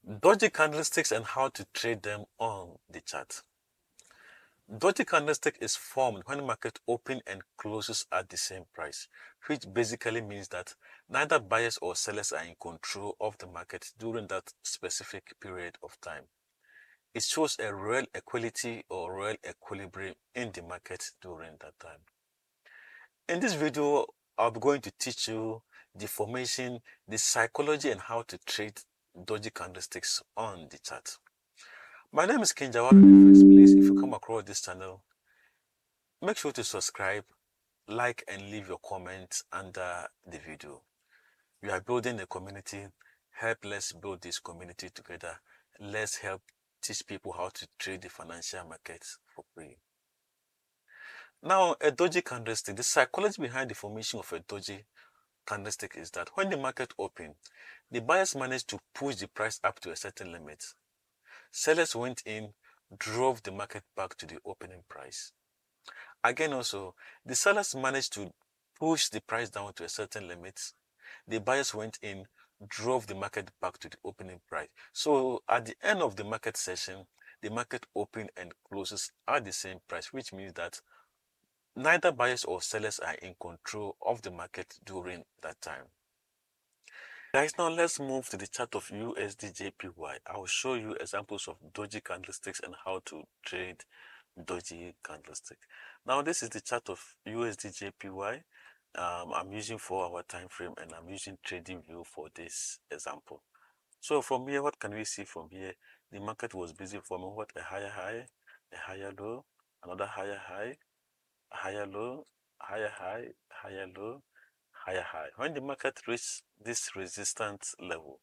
Doji candlesticks and how to trade them on the chart. Doji candlestick is formed when the market opens and closes at the same price, which basically means that neither buyers or sellers are in control of the market during that specific period of time. It shows a real equality or real equilibrium in the market during that time. In this video, I'll be going to teach you the formation, the psychology, and how to trade Doji candlesticks on the chart. My name is Kinjawara. In the first place, if you come across this channel, make sure to subscribe, like, and leave your comments under the video. We are building a community. Let's build this community together. Let's help teach people how to trade the financial markets for free. Now, a Doji candlestick, the psychology behind the formation of a Doji candlestick is that when the market opens, the buyers managed to push the price up to a certain limit. Sellers went in, drove the market back to the opening price. Again, also, the sellers managed to push the price down to a certain limit. The buyers went in, drove the market back to the opening price. So at the end of the market session, the market opens and closes at the same price, which means that neither buyers or sellers are in control of the market during that time. Guys, now let's move to the chart of USD/JPY. I will show you examples of Doji candlesticks and how to trade Doji candlestick. Now this is the chart of USD/JPY. I'm using 4-hour time frame and I'm using trading view for this example. So from here, what can we see from here? The market was busy forming what? A higher high, a higher low, another higher high, a higher low, higher high, higher low, higher high. When the market reached this resistance level,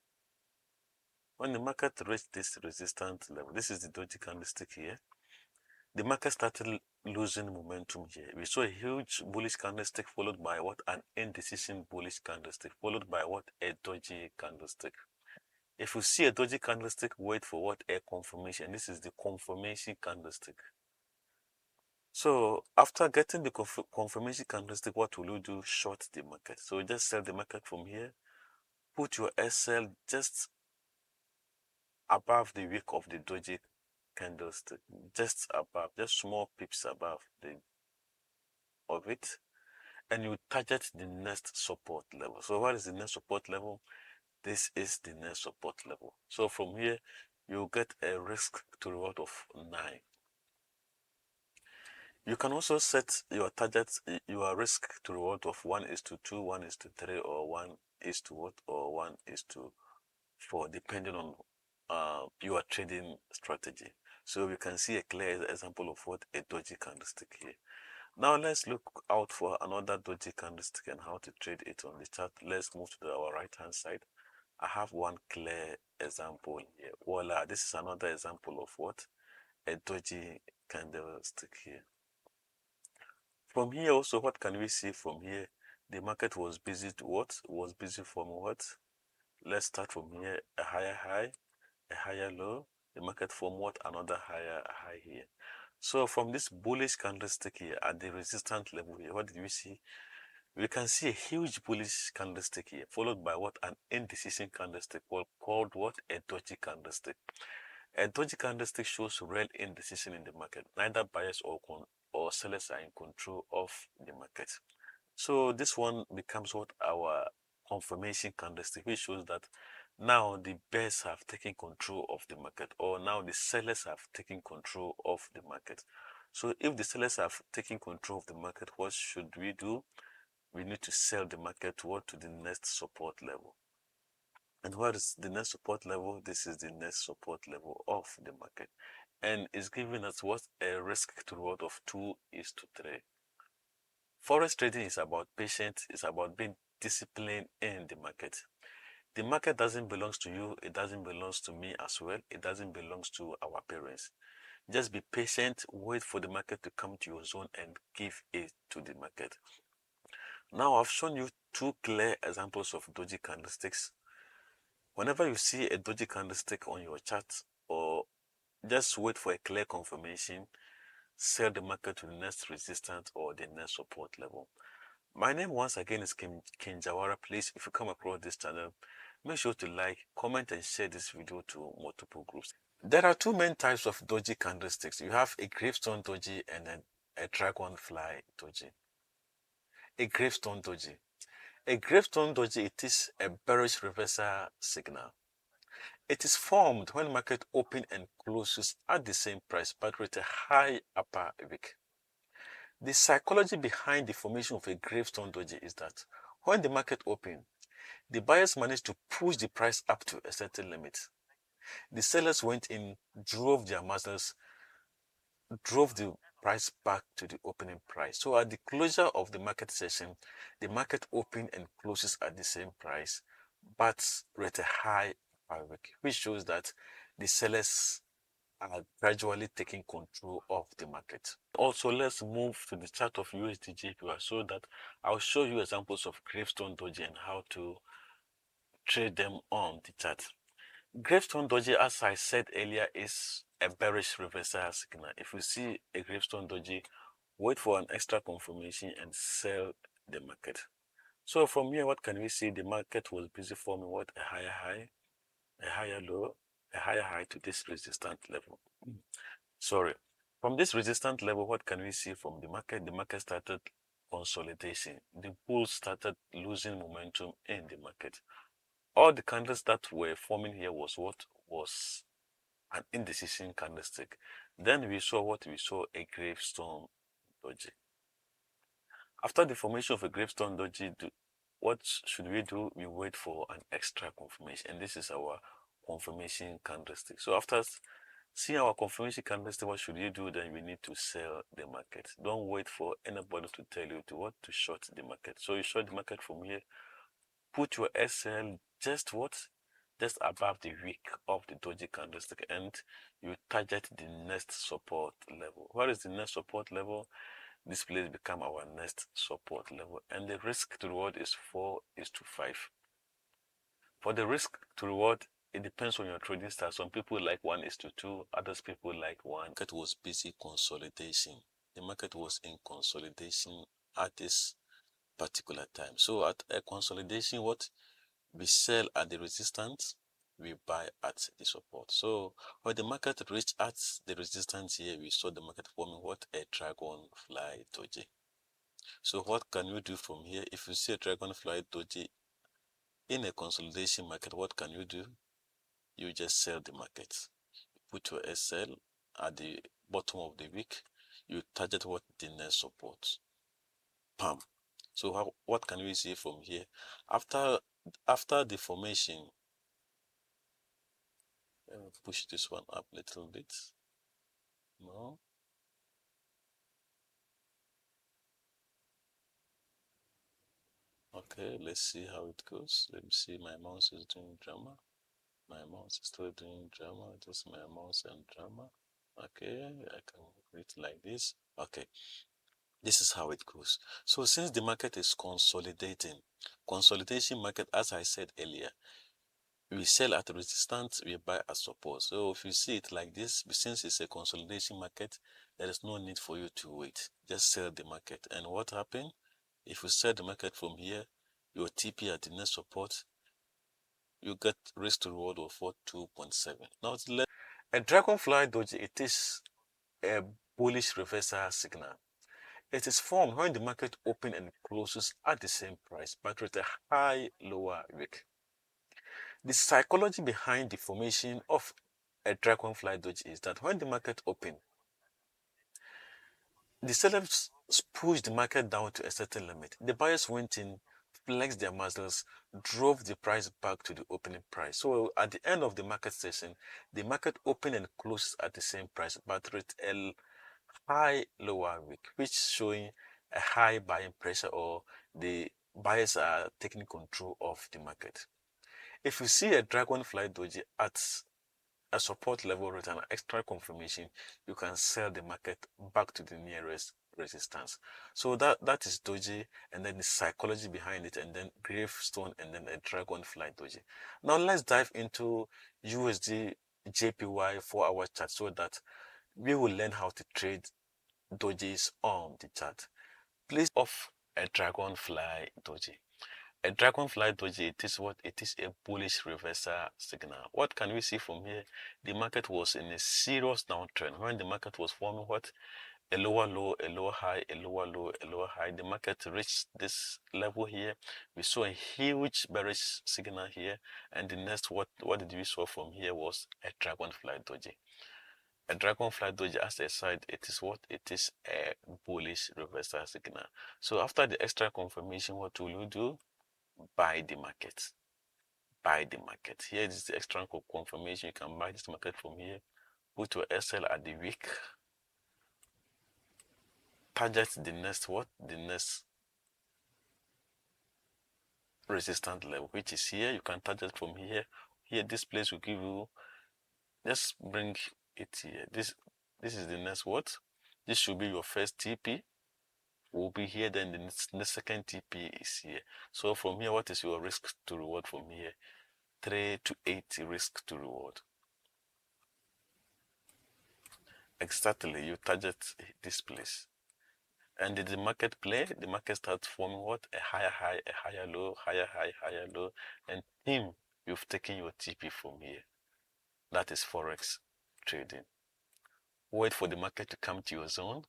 this is the Doji candlestick here, the market started losing momentum here. We saw a huge bullish candlestick followed by what? An indecision bullish candlestick followed by what? A Doji candlestick. If you see a Doji candlestick, wait for what? A confirmation. This is the confirmation candlestick. So after getting the confirmation candlestick, what will you do? Short the market. So just sell the market from here. Put your SL just above the wick of the Doji candlestick, just above, just small pips above of it, and you target the next support level. So what is the next support level? This is the next support level. So from here, you get a risk to reward of 9. You can also set your target, your risk to reward of 1:2, 1:3, or 1:what, or 1:4, depending on your trading strategy. So we can see a clear example of what a Doji candlestick here. Now let's look out for another Doji candlestick and how to trade it on the chart. Let's move to our right hand side. I have one clear example here. Voila, this is another example of what? A Doji candlestick here. From here also, what can we see from here? The market was busy to what? Was busy from what? Let's start from here. A higher high, a higher low. The market formed what? Another higher high here. So from this bullish candlestick here at the resistance level here, what did we see? We can see a huge bullish candlestick here, followed by what? An indecision candlestick called what? A Doji candlestick. A Doji candlestick shows real indecision in the market. Neither buyers or sellers are in control of the market. So this one becomes what? Our confirmation candlestick, which shows that now the bears have taken control of the market, or now the sellers have taken control of the market. So if the sellers have taken control of the market, what should we do? We need to sell the market to the next support level. And what is the next support level? This is the next support level of the market. And it's giving us what? A risk to reward of 2:3. Forex trading is about patience, it's about being disciplined in the market. The market doesn't belong to you, it doesn't belong to me as well, it doesn't belong to our parents. Just be patient, wait for the market to come to your zone and give it to the market. Now I've shown you 2 clear examples of Doji candlesticks. Whenever you see a Doji candlestick on your chart, or just wait for a clear confirmation, sell the market to the next resistance or the next support level. My name once again is Kinjawara. Please, if you come across this channel, Make sure to like, comment and share this video to multiple groups. There are two main types of Doji candlesticks. You have a gravestone Doji and then a dragonfly Doji. A gravestone Doji. A gravestone Doji, it is a bearish reversal signal. It is formed when market open and closes at the same price but with a high upper wick. The psychology behind the formation of a gravestone Doji is that when the market open, the buyers managed to push the price up to a certain limit. The sellers went in, drove their muscles, drove the price back to the opening price. So at the closure of the market session, the market opens and closes at the same price, but with a high upper wick, which shows that the sellers are gradually taking control of the market. Also, let's move to the chart of USD JPY so that I'll show you examples of gravestone Doji and how to trade them on the chart. Gravestone Doji, as I said earlier, is a bearish reversal signal. If you see a gravestone Doji, wait for an extra confirmation and sell the market. So from here, what can we see? The market was busy forming what? A higher high, a higher low, a higher high to this resistance level. Sorry. From this resistance level, what can we see from the market? The market started consolidation. The bulls started losing momentum in the market. All the candles that were forming here was what? Was an indecision candlestick. Then we saw what? We saw a gravestone Doji. After the formation of a gravestone Doji, what should we do? We wait for an extra confirmation, and this is our confirmation candlestick. So after seeing our confirmation candlestick, what should you do? Then we need to sell the market. Don't wait for anybody to tell you to what? To short the market. So you short the market from here, put your SL just what? Just above the wick of the Doji candlestick, and you target the next support level. What is the next support level? This place become our next support level, and the risk to reward is 4:5. For the risk to reward, it depends on your trading style. Some people like 1:2, others people like 1. The market was busy consolidation. The market was in consolidation at this particular time. So at a consolidation, what? We sell at the resistance, we buy at the support. So when the market reached at the resistance here, we saw the market forming what? A dragonfly Doji. So what can you do from here? If you see a dragonfly Doji in a consolidation market, what can you do? You just sell the market. You put your SL at the bottom of the wick. You target what? The next support. Pam. So what can we see from here? After the formation, let me push this one up a little bit. No. Okay, let's see how it goes. Let me see. My mouse is doing drama. My mouse is still doing drama. Just my mouse and drama. Okay, I can read like this. Okay, this is how it goes. So since the market is consolidating, consolidation market, as I said earlier, we sell at resistance, we buy at support. So if you see it like this, since it's a consolidation market, there is no need for you to wait. Just sell the market. And what happened? If you sell the market from here, your TP at the next support, you get risk to reward of 2.7. Now, a dragonfly Doji, it is a bullish reversal signal. It is formed when the market opens and closes at the same price, but with a high lower wick. The psychology behind the formation of a dragonfly Doji is that when the market opens, the sellers pushed the market down to a certain limit. The buyers went in, flexed their muscles, drove the price back to the opening price. So at the end of the market session, the market opened and closed at the same price, but with a high lower wick, which showing a high buying pressure, or the buyers are taking control of the market. If you see a dragonfly Doji at a support level with an extra confirmation, you can sell the market back to the nearest resistance. So that is Doji, and then the psychology behind it, and then gravestone, and then a dragonfly Doji. Now let's dive into USD JPY 4-hour chart so that we will learn how to trade Dojis on the chart. Please off a dragonfly Doji. A dragonfly doji, it is what? It is a bullish reversal signal. What can we see from here? The market was in a serious downtrend. When the market was forming what? A lower low, a lower high, a lower low, a lower high. The market reached this level here. We saw a huge bearish signal here. And the next, what did we saw from here was a dragonfly doji. A dragonfly doji, as I said, it is what? It is a bullish reversal signal. So after the extra confirmation, what will you do? Buy the market. Buy the market. Here is the extra confirmation. You can buy this market from here. Put your SL at the week. Target the next what? The next resistance level, which is here. You can target from here. Here, this place will give you. Just bring it here. This is the next what? This should be your first TP. Will be here. Then the second TP is here. So from here, what is your risk to reward from here? 3 to 8 risk to reward. Exactly, you target this place. And did the market play? The market starts forming what? A higher high, a higher low, higher high, higher low. And you've taken your TP from here. That is forex trading. Wait for the market to come to your zone.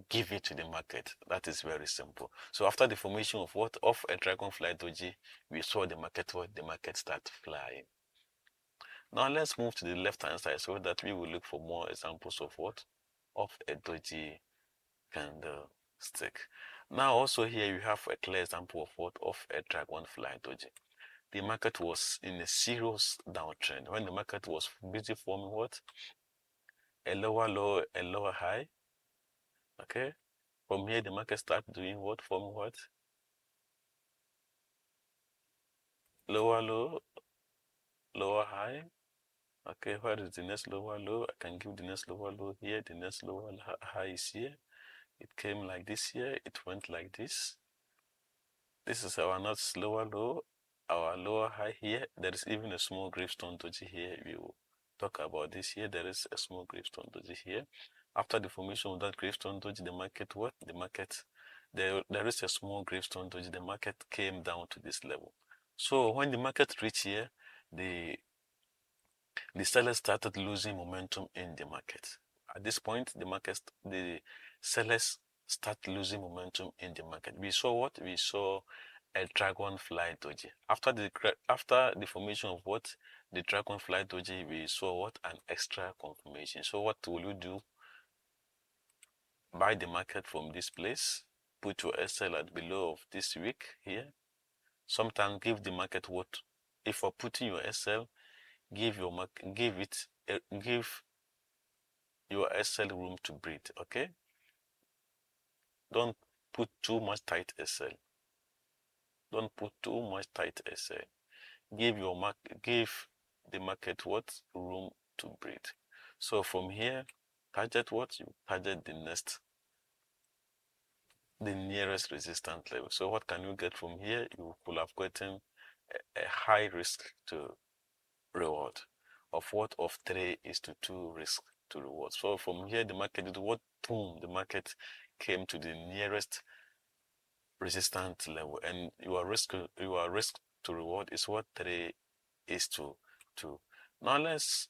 Give it to the market. That is very simple. So after the formation of what? Of a dragonfly doji, we saw the market what? The market start flying. Now let's move to the left hand side so that we will look for more examples of what? Of a doji candlestick. Now also here you have a clear example of what? Of a dragonfly doji. The market was in a serious downtrend. When the market was busy forming what? A lower low, a lower high. Okay. From here the market started doing what? Forming what? Lower low, lower high. Okay, where is the next lower low? I can give the next lower low here. The next lower high is here. It came like this here. It went like this. This is our next lower low, our lower high here. There is even a small gravestone doji here. We will talk about this here. There is a small gravestone doji here. After the formation of that gravestone doji, the market what? The market, there is a small gravestone doji. The market came down to this level. So when the market reached here, the sellers started losing momentum in the market. At this point, the sellers start losing momentum in the market. We saw what? We saw a dragonfly doji. After the formation of what? The dragonfly doji, we saw what? An extra confirmation. So what will you do? Buy the market from this place. Put your SL at below of this week here. Sometimes give the market what? If you're putting your SL, give your SL room to breathe. Okay, don't put too much tight SL. Don't put too much tight SL. Give the market what? Room to breathe. So from here, target what? You target the nearest resistance level. So what can you get from here? You could have gotten a high risk to reward of what? Of 3:2 risk to reward. So from here, the market did what? Boom, the market came to the nearest resistance level, and your risk to reward is what? 3:2. Now let's